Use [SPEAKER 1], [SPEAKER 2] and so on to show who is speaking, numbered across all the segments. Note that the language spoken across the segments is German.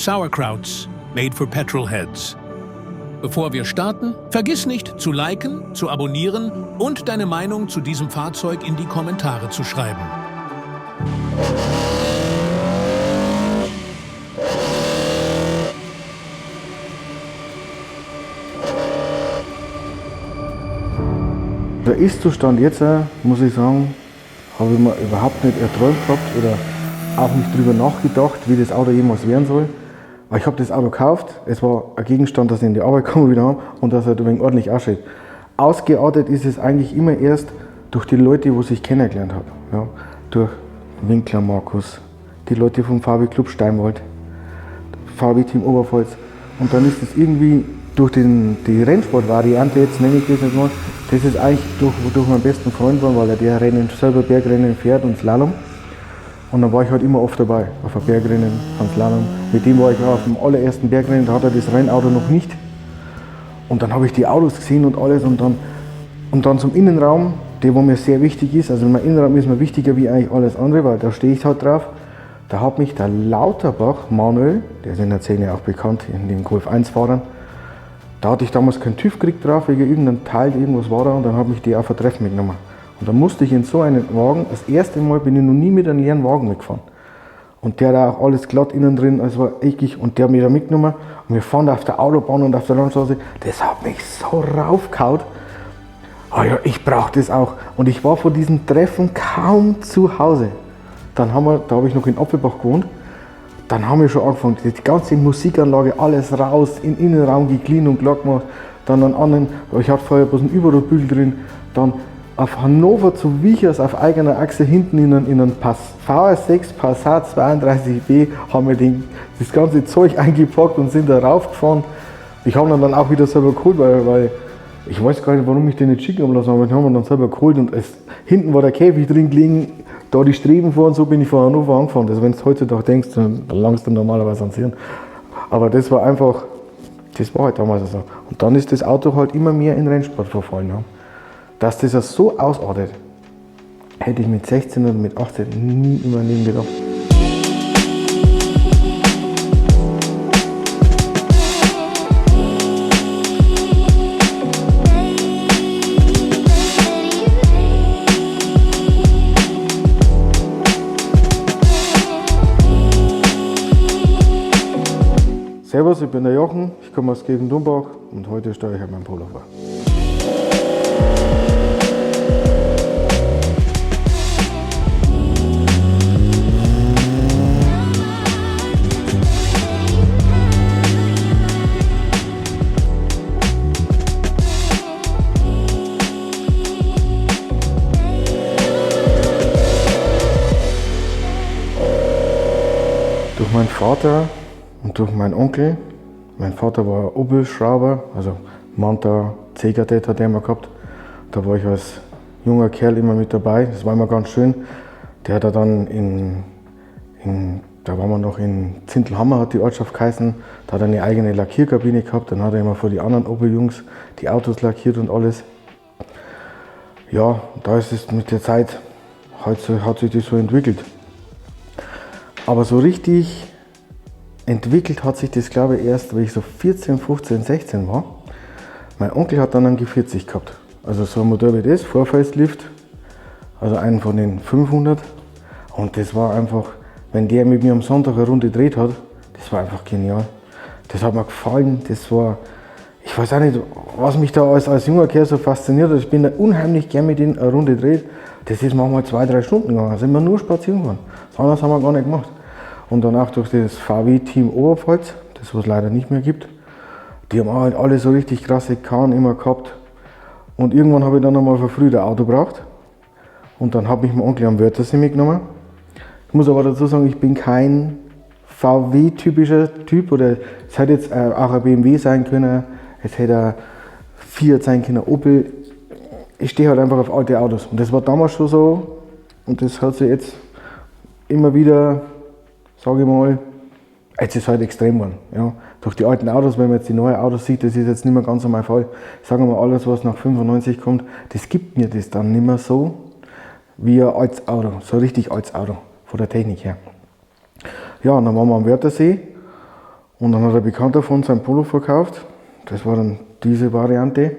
[SPEAKER 1] Sauerkrauts, made for petrolheads. Bevor wir starten, vergiss nicht zu liken, zu abonnieren und deine Meinung zu diesem Fahrzeug in die Kommentare zu schreiben.
[SPEAKER 2] Der Ist-Zustand jetzt, muss ich sagen, habe ich mir überhaupt nicht erträumt gehabt oder auch nicht drüber nachgedacht, wie das Auto jemals werden soll. Aber ich habe das Auto gekauft, es war ein Gegenstand, dass ich in die Arbeit komme wieder haben und dass er ein wenig ordentlich ausschaut. Ausgeartet ist es eigentlich immer erst durch die Leute, die ich kennengelernt habe. Ja, durch Winkler Markus, die Leute vom VW Club Steinwald, VW Team Oberpfalz. Und dann ist es irgendwie durch die Rennsportvariante, jetzt nenne ich das jetzt mal, das ist eigentlich durch meinen besten Freund geworden, weil er der Rennen, selber Bergrennen fährt und Slalom. Und dann war ich halt immer oft dabei, auf ein Bergrennen, am Slalom. Mit dem war ich auch auf dem allerersten Bergrennen, da hat er das Rennauto noch nicht. Und dann habe ich die Autos gesehen und alles und dann zum Innenraum, der wo mir sehr wichtig ist, also mein Innenraum ist mir wichtiger wie eigentlich alles andere, weil da stehe ich halt drauf. Da hat mich der Lauterbach Manuel, der ist in der Szene auch bekannt, in den Golf 1 Fahrern, da hatte ich damals keinen TÜV gekriegt drauf, wegen irgendeinem Teil, irgendwas war da und dann habe ich die auf ein Treffen mitgenommen. Und dann musste ich in so einen Wagen, das erste Mal bin ich noch nie mit einem leeren Wagen mitgefahren. Und der da auch alles glatt innen drin, also war eckig und der hat mich da mitgenommen und wir fahren da auf der Autobahn und auf der Landstraße, das hat mich so raufgehauen. Ah ja, ich brauche das auch. Und ich war vor diesem Treffen kaum zu Hause. Dann da habe ich noch in Apfelbach gewohnt, dann haben wir schon angefangen, die ganze Musikanlage, alles raus, in den Innenraum gecleant und klar gemacht. Dann an anderen, ich hatte vorher bloß einen Überrollbügel drin, dann auf Hannover zu Wichers auf eigener Achse hinten in einen VR6 Passat 32B haben wir das ganze Zeug eingepackt und sind da raufgefahren. Ich habe ihn dann auch wieder selber geholt, weil ich weiß gar nicht, warum ich den nicht schicken haben lassen, aber den haben wir dann selber geholt und hinten war der Käfig drin gelegen, da die Streben vor und so bin ich von Hannover angefahren. Also wenn du heutzutage denkst, dann langst du normalerweise ans Hirn. Aber das war einfach, das war halt damals so. Und dann ist das Auto halt immer mehr in Rennsport verfallen. Ja. Dass das so ausartet, hätte ich mit 16 oder mit 18 nie im Leben gedacht. Servus, ich bin der Jochen, ich komme aus Gegen-Dumbach und heute steuere ich halt meinen Polo vor. Durch meinen Vater und durch meinen Onkel. Mein Vater war Opel-Schrauber, also Manta, C-Kadett hat er immer gehabt. Da war ich als junger Kerl immer mit dabei, das war immer ganz schön. Der hat dann da waren wir noch in Zintelhammer, hat die Ortschaft geheißen. Da hat er eine eigene Lackierkabine gehabt, dann hat er immer für die anderen Opel-Jungs die Autos lackiert und alles. Ja, da ist es mit der Zeit, hat sich das so entwickelt. Aber so richtig entwickelt hat sich das, glaube ich, erst, weil ich so 14, 15, 16 war. Mein Onkel hat dann einen G40 gehabt. Also so ein Modell wie das, Vorfacelift, also einen von den 500. Und das war einfach, wenn der mit mir am Sonntag eine Runde gedreht hat, das war einfach genial. Das hat mir gefallen, das war, ich weiß auch nicht, was mich da als junger Kerl so fasziniert hat. Ich bin da unheimlich gern mit ihm eine Runde gedreht. Das ist manchmal 2-3 Stunden gegangen, da sind wir nur spazieren gegangen. Das anderes haben wir gar nicht gemacht. Und danach durch das VW Team Oberpfalz, das was es leider nicht mehr gibt. Die haben halt alle so richtig krasse Karren immer gehabt. Und irgendwann habe ich dann einmal verfrüht ein Auto gebraucht. Und dann habe ich meinen Onkel am Wörthersee mitgenommen. Ich muss aber dazu sagen, ich bin kein VW-typischer Typ. Oder es hätte jetzt auch ein BMW sein können, es hätte ein Fiat sein können, Opel. Ich stehe halt einfach auf alte Autos. Und das war damals schon so. Und das hat sich jetzt immer wieder, sage ich mal, jetzt ist es halt extrem geworden. Ja. Durch die alten Autos, wenn man jetzt die neuen Autos sieht, das ist jetzt nicht mehr ganz so mein Fall. Sagen wir mal, alles was nach 95 kommt, das gibt mir das dann nicht mehr so wie ein altes Auto, so ein richtig altes Auto, von der Technik her. Ja, und dann waren wir am Wörthersee Und dann hat ein Bekannter von uns ein Polo verkauft. Das war dann diese Variante.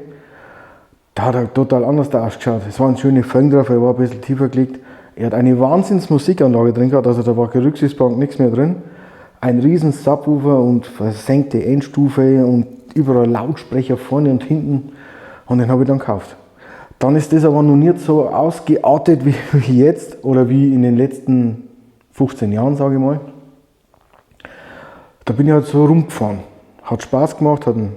[SPEAKER 2] Da hat er total anders da ausgeschaut. Es waren schöne Felgen drauf, er war ein bisschen tiefer gelegt. Er hat eine Wahnsinns-Musikanlage drin gehabt, also da war keine Rücksichtsbank, nichts mehr drin. Ein riesen Subwoofer und versenkte Endstufe und überall Lautsprecher vorne und hinten. Und den habe ich dann gekauft. Dann ist das aber noch nicht so ausgeartet wie jetzt oder wie in den letzten 15 Jahren, sage ich mal. Da bin ich halt so rumgefahren. Hat Spaß gemacht, hat einen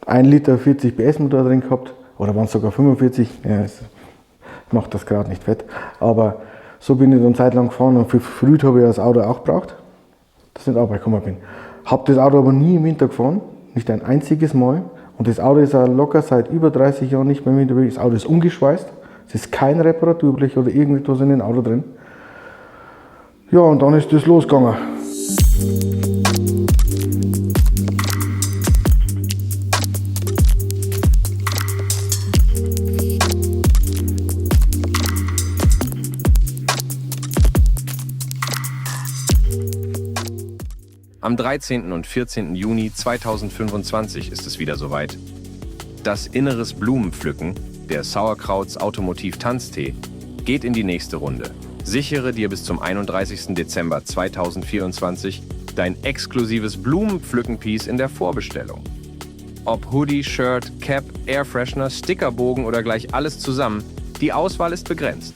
[SPEAKER 2] 1 Liter 40 PS Motor drin gehabt. Oder waren es sogar 45. Ja, es macht das gerade nicht fett. Aber so bin ich dann zeitlang gefahren und für früh habe ich das Auto auch gebraucht, dass ich nicht gekommen bin. Habe das Auto aber nie im Winter gefahren, nicht ein einziges Mal. Und das Auto ist auch locker seit über 30 Jahren nicht mehr im Winter. Das Auto ist ungeschweißt, es ist kein Reparaturblech oder irgendetwas in dem Auto drin. Ja, und dann ist das losgegangen.
[SPEAKER 3] Am 13. und 14. Juni 2025 ist es wieder soweit. Das Inneres Blumenpflücken, der Sauerkrauts Automotiv Tanztee, geht in die nächste Runde. Sichere dir bis zum 31. Dezember 2024 dein exklusives Blumenpflücken-Piece in der Vorbestellung. Ob Hoodie, Shirt, Cap, Airfreshener, Stickerbogen oder gleich alles zusammen, die Auswahl ist begrenzt.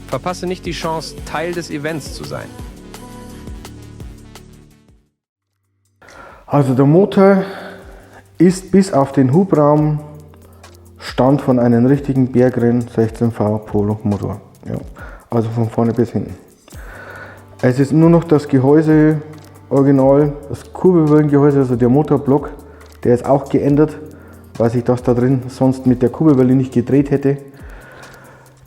[SPEAKER 3] Verpasse nicht die Chance, Teil des Events zu sein.
[SPEAKER 2] Also der Motor ist bis auf den Hubraum Stand von einem richtigen Bergrenn 16V Polo Motor. Ja, also von vorne bis hinten. Es ist nur noch das Gehäuse original, das Kurbelwellengehäuse, also der Motorblock, der ist auch geändert, weil sich das da drin sonst mit der Kurbelwelle nicht gedreht hätte.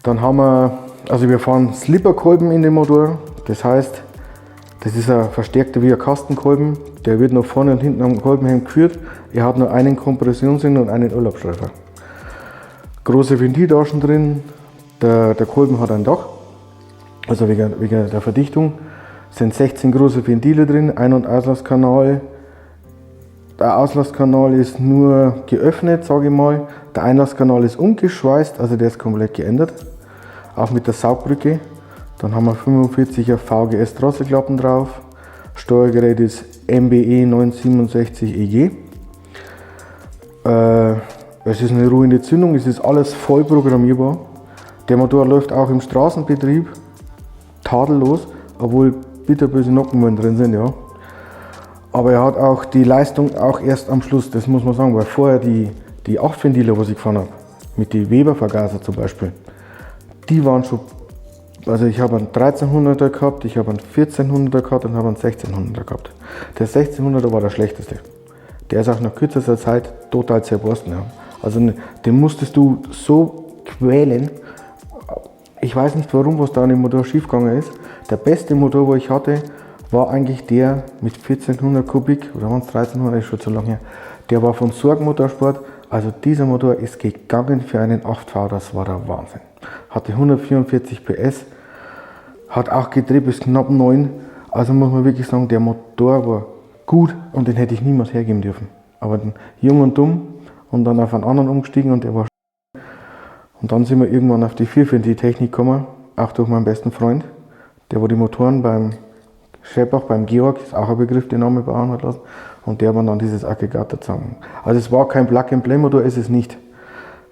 [SPEAKER 2] Dann haben wir fahren Slipperkolben in den Motor, das heißt, das ist ein verstärkter wie ein Kastenkolben, der wird nach vorne und hinten am Kolbenhelm geführt. Er hat nur einen Kompressionsring und einen Urlaubsstreifer. Große Ventiltaschen drin, der Kolben hat ein Dach, also wegen der Verdichtung. Es sind 16 große Ventile drin, Ein- und Auslasskanal. Der Auslasskanal ist nur geöffnet, sage ich mal. Der Einlasskanal ist ungeschweißt, also der ist komplett geändert, auch mit der Saugbrücke. Dann haben wir 45er VGS Drosselklappen drauf. Steuergerät ist MBE 967 EG. Es ist eine ruhende Zündung, es ist alles voll programmierbar. Der Motor läuft auch im Straßenbetrieb tadellos, obwohl bitterböse Nockenwellen drin sind, ja. Aber er hat auch die Leistung auch erst am Schluss, das muss man sagen, weil vorher die 8 Ventile, was ich gefahren habe, mit den Weber-Vergaser zum Beispiel, die waren schon. Also ich habe einen 1300er gehabt, ich habe einen 1400er gehabt und habe einen 1600er gehabt. Der 1600er war der schlechteste. Der ist auch nach kürzester Zeit total zerborsten. Ja. Also den musstest du so quälen. Ich weiß nicht warum, was da an dem Motor schiefgegangen ist. Der beste Motor, wo ich hatte, war eigentlich der mit 1400 Kubik, oder waren es 1300, ist schon zu lange her. Der war von Sorg Motorsport. Also dieser Motor ist gegangen für einen 8V, das war der Wahnsinn. Hatte 144 PS, hat auch gedreht bis knapp 9. Also muss man wirklich sagen, der Motor war gut und den hätte ich niemals hergeben dürfen. Aber dann jung und dumm und dann auf einen anderen umgestiegen und der war. Und dann sind wir irgendwann auf die Vierventil-Technik gekommen, auch durch meinen besten Freund, der wo die Motoren beim Scheppach, beim Georg, ist auch ein Begriff, den Name bauen hat lassen, und der war dann dieses Aggregat dazu. Also es war kein Plug-and-Play-Motor, ist es nicht.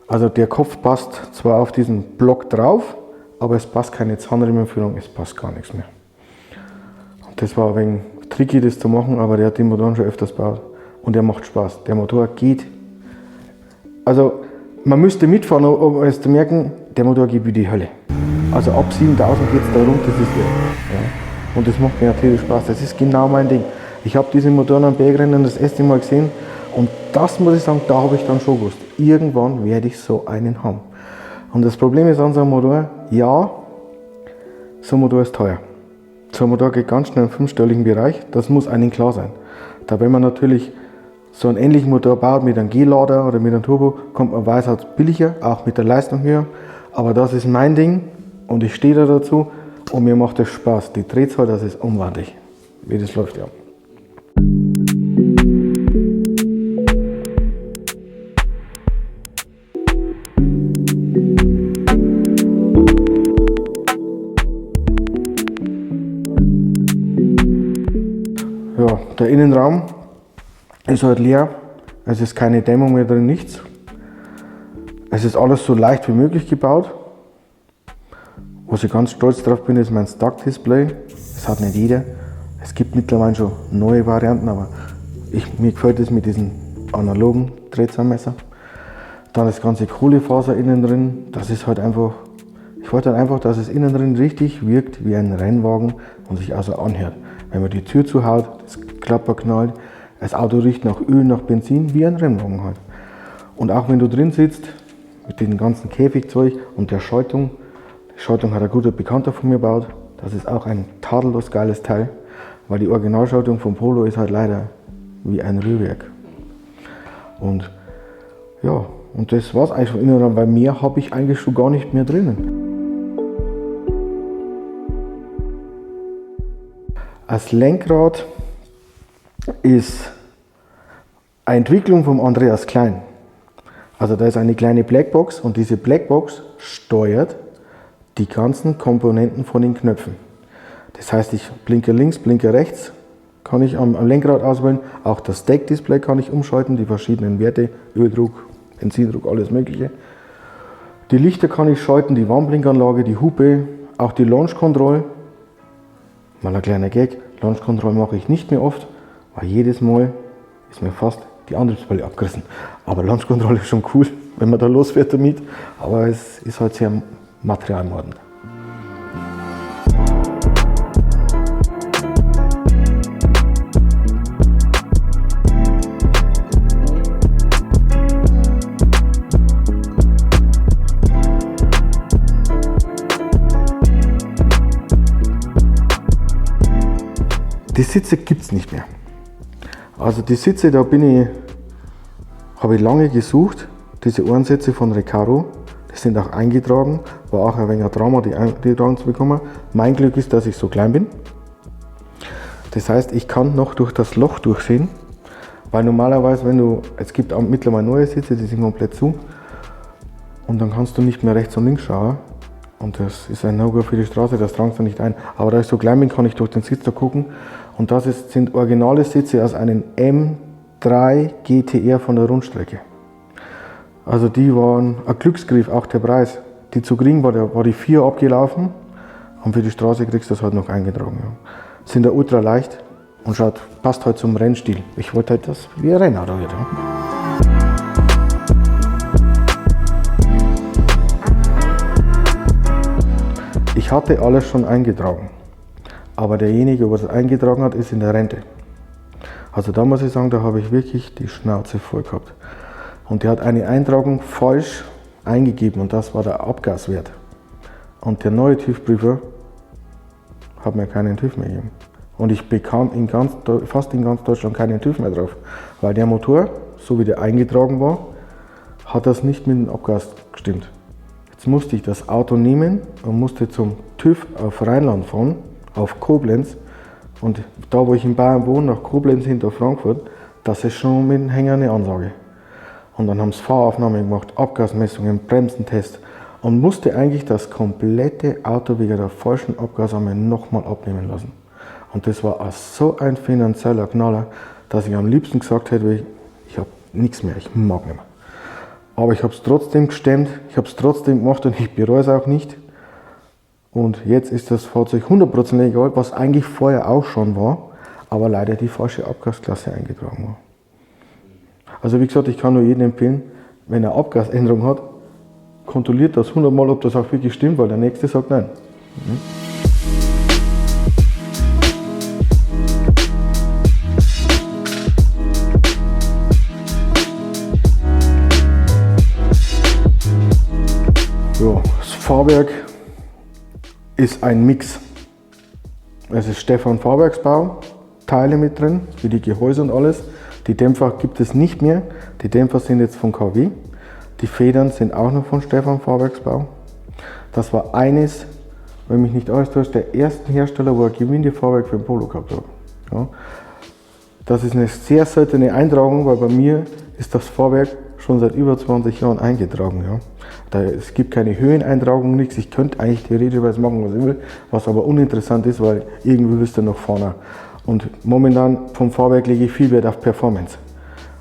[SPEAKER 2] Also der Kopf passt zwar auf diesen Block drauf, aber es passt keine Zahnriemenführung, es passt gar nichts mehr. Und das war ein wenig tricky, das zu machen, aber der hat den Motor schon öfters gebaut und der macht Spaß. Der Motor geht. Also man müsste mitfahren, um es zu merken, der Motor geht wie die Hölle. Also ab 7000 geht es da rum, das ist ja. Und das macht mir natürlich Spaß, das ist genau mein Ding. Ich habe diesen Motor am Bergrennen das erste Mal gesehen und das muss ich sagen, da habe ich dann schon gewusst, irgendwann werde ich so einen haben. Und das Problem ist an so einem Motor, ja, so ein Motor ist teuer. So ein Motor geht ganz schnell im 5-stelligen Bereich, das muss einem klar sein. Da wenn man natürlich so einen ähnlichen Motor baut mit einem G-Lader oder mit einem Turbo, kommt man weitaus billiger, auch mit der Leistung höher. Aber das ist mein Ding und ich stehe da dazu und mir macht das Spaß. Die Drehzahl, das ist unwahrlich, wie das läuft, ja. Ja, der Innenraum ist halt leer. Es ist keine Dämmung mehr drin, nichts. Es ist alles so leicht wie möglich gebaut. Was ich ganz stolz drauf bin, ist mein Stack-Display. Das hat nicht jeder. Es gibt mittlerweile schon neue Varianten, aber mir gefällt es mit diesem analogen Drehzahlmesser. Dann das ganze Kohlefaser innen drin. Das ist halt einfach, ich wollte halt einfach, dass es innen drin richtig wirkt wie ein Rennwagen und sich also anhört. Wenn man die Tür zuhaut, das Klapper knallt, das Auto riecht nach Öl, nach Benzin, wie ein Rennwagen halt. Und auch wenn du drin sitzt, mit dem ganzen Käfigzeug und der Schaltung, die Schaltung hat ein guter Bekannter von mir gebaut, das ist auch ein tadellos geiles Teil, weil die Originalschaltung vom Polo ist halt leider wie ein Rührwerk. Und ja, und das war es eigentlich vom Innenraum, weil mehr habe ich eigentlich schon gar nicht mehr drinnen. Das Lenkrad ist eine Entwicklung von Andreas Klein. Also da ist eine kleine Blackbox und diese Blackbox steuert die ganzen Komponenten von den Knöpfen. Das heißt, ich blinke links, blinke rechts, kann ich am Lenkrad auswählen. Auch das Deckdisplay kann ich umschalten, die verschiedenen Werte, Öldruck, Benzindruck, alles mögliche. Die Lichter kann ich schalten, die Warnblinkanlage, die Hupe, auch die Launch Control. Mal ein kleiner Gag, Launch Control mache ich nicht mehr oft, weil jedes Mal ist mir fast die Antriebswelle abgerissen. Aber Launch Control ist schon cool, wenn man da losfährt damit, aber es ist halt sehr materialmordend. Die Sitze gibt es nicht mehr. Also die Sitze, da habe ich lange gesucht, diese Ohrensitze von Recaro, die sind auch eingetragen, war auch ein wenig ein Drama, die eingetragen zu bekommen. Mein Glück ist, dass ich so klein bin. Das heißt, ich kann noch durch das Loch durchsehen, weil normalerweise, es gibt mittlerweile neue Sitze, die sind komplett zu und dann kannst du nicht mehr rechts und links schauen. Und das ist ein No-Go für die Straße, das tragst du nicht ein. Aber da ich so klein bin, kann ich durch den Sitz da gucken. Und das sind originale Sitze aus einem M3 GTR von der Rundstrecke. Also die waren ein Glücksgriff, auch der Preis. Die zu kriegen war die 4 abgelaufen und für die Straße kriegst du das halt noch eingetragen. Ja. Sind da ultra leicht und passt halt zum Rennstil. Ich wollte halt das wie ein Rennauto wird. Ja. Ich hatte alles schon eingetragen, aber derjenige, der es eingetragen hat, ist in der Rente. Also da muss ich sagen, da habe ich wirklich die Schnauze voll gehabt. Und der hat eine Eintragung falsch eingegeben und das war der Abgaswert. Und der neue TÜV-Prüfer hat mir keinen TÜV mehr gegeben. Und ich bekam fast in ganz Deutschland keinen TÜV mehr drauf, weil der Motor, so wie der eingetragen war, hat das nicht mit dem Abgas gestimmt. Jetzt musste ich das Auto nehmen und musste zum TÜV auf Rheinland fahren, auf Koblenz. Und da, wo ich in Bayern wohne, nach Koblenz hinter Frankfurt, das ist schon mit dem Hänger eine Ansage. Und dann haben sie Fahraufnahmen gemacht, Abgasmessungen, Bremsentest und musste eigentlich das komplette Auto wegen der falschen Abgasarme nochmal abnehmen lassen. Und das war so ein finanzieller Knaller, dass ich am liebsten gesagt hätte, ich habe nichts mehr, ich mag nicht mehr. Aber ich habe es trotzdem gestemmt, ich habe es trotzdem gemacht und ich bereue es auch nicht. Und jetzt ist das Fahrzeug 100% egal, was eigentlich vorher auch schon war, aber leider die falsche Abgasklasse eingetragen war. Also wie gesagt, ich kann nur jedem empfehlen, wenn er Abgasänderung hat, kontrolliert das 100 Mal, ob das auch wirklich stimmt, weil der Nächste sagt nein. Ja, das Fahrwerk ist ein Mix. Es ist Stefan Fahrwerksbau, Teile mit drin, wie die Gehäuse und alles. Die Dämpfer gibt es nicht mehr, die Dämpfer sind jetzt von KW. Die Federn sind auch noch von Stefan Fahrwerksbau. Das war eines, wenn mich nicht alles täuscht, der ersten Hersteller, wo ein Gewindefahrwerk für ein Polo gehabt hat. Ja. Das ist eine sehr seltene Eintragung, weil bei mir ist das Fahrwerk schon seit über 20 Jahren eingetragen. Ja. Es gibt keine Höheneintragung, nichts. Ich könnte eigentlich theoretisch machen, was ich will, was aber uninteressant ist, weil irgendwie willst du noch fahren. Und momentan vom Fahrwerk lege ich viel Wert auf Performance.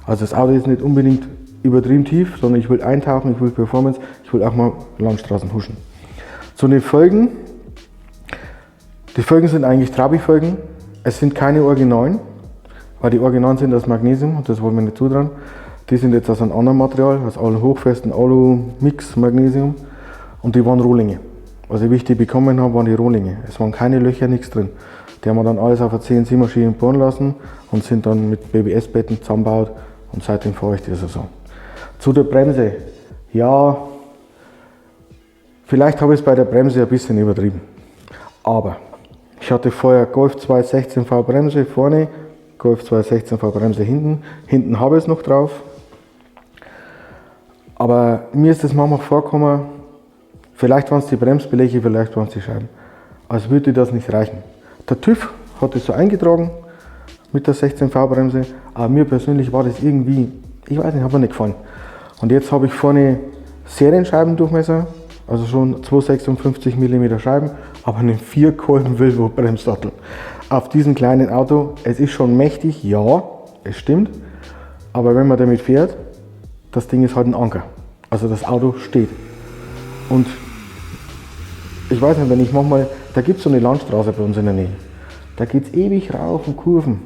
[SPEAKER 2] Also das Auto ist nicht unbedingt übertrieben tief, sondern ich will eintauchen, ich will Performance, ich will auch mal Landstraßen huschen. Zu den Felgen. Die Felgen sind eigentlich Trabi-Felgen. Es sind keine Originalen, weil die Originalen sind aus Magnesium und das wollen wir nicht zutrauen. Die sind jetzt aus einem anderen Material, aus einem hochfesten Alu-Mix Magnesium und die waren Rohlinge. Also wie ich die bekommen habe, waren die Rohlinge. Es waren keine Löcher, nichts drin. Die haben wir dann alles auf der CNC-Maschine bohren lassen und sind dann mit BBS-Betten zusammengebaut und seitdem fahre ich die so. Zu der Bremse. Ja, vielleicht habe ich es bei der Bremse ein bisschen übertrieben. Aber ich hatte vorher Golf 2 16V Bremse vorne, Golf 2 16V Bremse hinten. Hinten habe ich es noch drauf. Aber mir ist das manchmal vorgekommen, vielleicht waren es die Bremsbeläge, vielleicht waren es die Scheiben. Als würde das nicht reichen. Der TÜV hat es so eingetragen mit der 16V Bremse, aber mir persönlich war das irgendwie, ich weiß nicht, hat mir nicht gefallen. Und jetzt habe ich vorne Serienscheibendurchmesser, also schon 256 mm Scheiben, aber einen 4-Kolben Volvo Bremssattel. Auf diesem kleinen Auto, es ist schon mächtig, ja, es stimmt, aber wenn man damit fährt, das Ding ist halt ein Anker. Also das Auto steht. Und ich weiß nicht, wenn ich manchmal, da gibt es so eine Landstraße bei uns in der Nähe, da geht es ewig rauf und Kurven.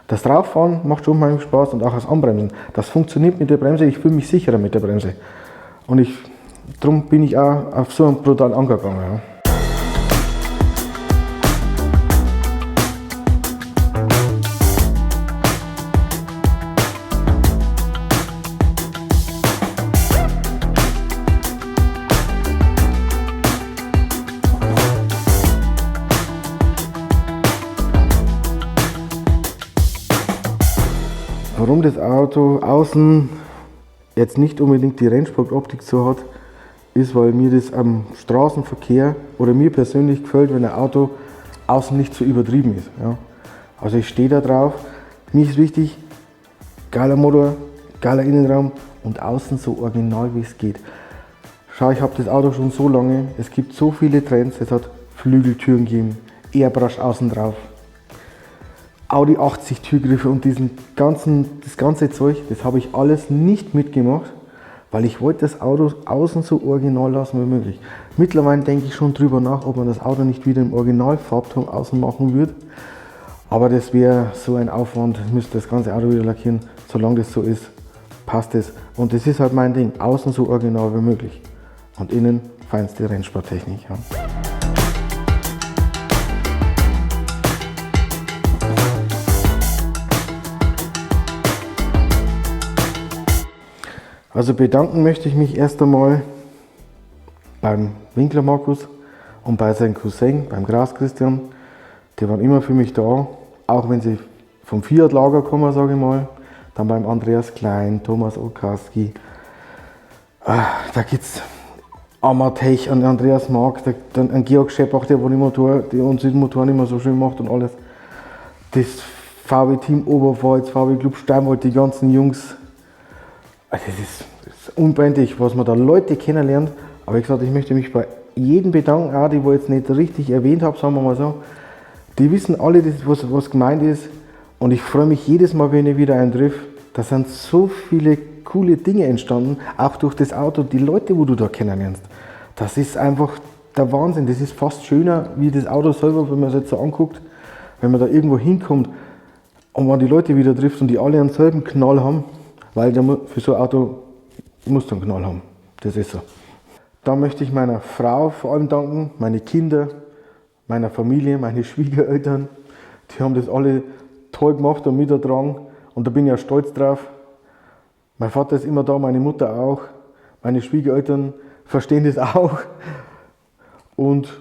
[SPEAKER 2] Das Drauffahren macht schon mal Spaß und auch das Anbremsen. Das funktioniert mit der Bremse, ich fühle mich sicherer mit der Bremse. Und darum bin ich auch auf so einen brutalen Anker gegangen. Ja. Warum das Auto außen jetzt nicht unbedingt die Rennsport-Optik so hat, ist, weil mir das am Straßenverkehr oder mir persönlich gefällt, wenn ein Auto außen nicht so übertrieben ist. Ja. Also ich stehe da drauf, mir ist wichtig, geiler Motor, geiler Innenraum und außen so original wie es geht. Schau, ich habe das Auto schon so lange, es gibt so viele Trends, es hat Flügeltüren gegeben, Airbrush außen drauf. Audi 80 Türgriffe und das ganze Zeug, das habe ich alles nicht mitgemacht, weil ich wollte das Auto außen so original lassen wie möglich. Mittlerweile denke ich schon drüber nach, ob man das Auto nicht wieder im Originalfarbton außen machen würde. Aber das wäre so ein Aufwand, ich müsste das ganze Auto wieder lackieren. Solange das so ist, passt es. Und das ist halt mein Ding, außen so original wie möglich. Und innen feinste Rennsporttechnik. Ja. Also bedanken möchte ich mich erst einmal beim Winkler Markus und bei seinem Cousin, beim Gras Christian. Die waren immer für mich da, auch wenn sie vom Fiat-Lager kommen, sage ich mal. Dann beim Andreas Klein, Thomas Okarski. Da gibt es Amatech, an Andreas Mark, dann an Georg Scheppach, der uns die Motoren immer so schön macht und alles. Das VW Team Oberpfalz, VW Club Steinwald, die ganzen Jungs. Das ist unbändig, was man da Leute kennenlernt. Aber wie gesagt, ich möchte mich bei jedem bedanken, auch die, wo ich jetzt nicht richtig erwähnt habe, sagen wir mal so. Die wissen alle, was gemeint ist. Und ich freue mich jedes Mal, wenn ich wieder einen treffe. Da sind so viele coole Dinge entstanden, auch durch das Auto, die Leute, wo du da kennenlernst. Das ist einfach der Wahnsinn. Das ist fast schöner wie das Auto selber, wenn man es jetzt so anguckt. Wenn man da irgendwo hinkommt und man die Leute wieder trifft und die alle einen selben Knall haben. Weil für so ein Auto musst du einen Knall haben. Das ist so. Da möchte ich meiner Frau vor allem danken, meine Kinder, meiner Familie, meine Schwiegereltern. Die haben das alle toll gemacht und mitgetragen. Und da bin ich ja stolz drauf. Mein Vater ist immer da, meine Mutter auch. Meine Schwiegereltern verstehen das auch. Und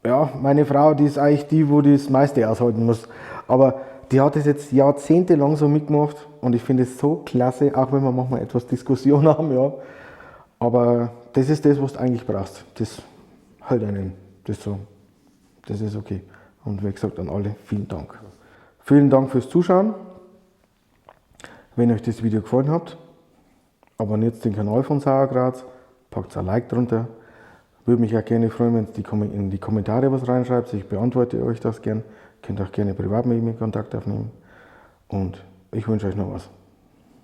[SPEAKER 2] ja, meine Frau, die ist eigentlich die, wo das meiste aushalten muss. Aber die hat es jetzt jahrzehntelang so mitgemacht und ich finde es so klasse, auch wenn wir manchmal etwas Diskussion haben, ja. Aber das ist das, was du eigentlich brauchst. Das hält einen. Das ist okay. Und wie gesagt, an alle vielen Dank. Vielen Dank fürs Zuschauen. Wenn euch das Video gefallen hat, abonniert den Kanal von Sauerkraut, packt ein Like drunter. Würde mich auch gerne freuen, wenn ihr in die Kommentare was reinschreibt. Ich beantworte euch das gern. Könnt auch gerne privat mit mir Kontakt aufnehmen. Und ich wünsche euch noch was.